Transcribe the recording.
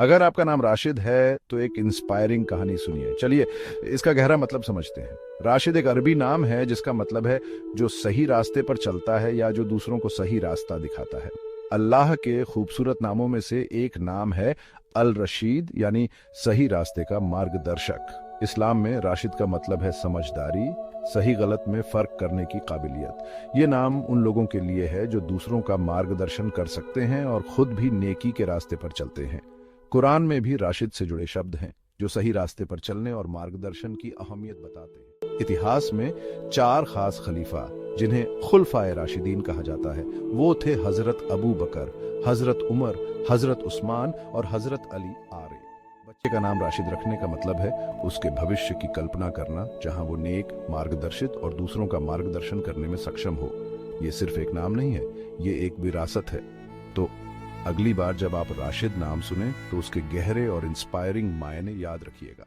अगर आपका नाम राशिद है तो एक इंस्पायरिंग कहानी सुनिए। चलिए इसका गहरा मतलब समझते हैं। राशिद एक अरबी नाम है जिसका मतलब है जो सही रास्ते पर चलता है या जो दूसरों को सही रास्ता दिखाता है। अल्लाह के खूबसूरत नामों में से एक नाम है अल रशीद, यानी सही रास्ते का मार्गदर्शक। इस्लाम में राशिद का मतलब है समझदारी, सही गलत में फर्क करने की काबिलियत। ये नाम उन लोगों के लिए है जो दूसरों का मार्गदर्शन कर सकते हैं और खुद भी नेकी के रास्ते पर चलते हैं। कुरान में भी राशिद से जुड़े शब्द हैं जो सही रास्ते पर चलने और मार्गदर्शन की अहमियत बताते हैं। इतिहास में 4 खास खलीफा जिन्हें खुलफाए राशिदीन कहा जाता है वो थे हजरत अबू बकर, हजरत उमर, हजरत उस्मान और हजरत अली आरे। बच्चे का नाम राशिद रखने का मतलब है उसके भविष्य की कल्पना करना जहां वो नेक, मार्गदर्शित और दूसरों का मार्गदर्शन करने में सक्षम हो। ये सिर्फ एक नाम नहीं है, ये एक विरासत है। तो अगली बार जब आप राशिद नाम सुने तो उसके गहरे और इंस्पायरिंग मायने याद रखिएगा।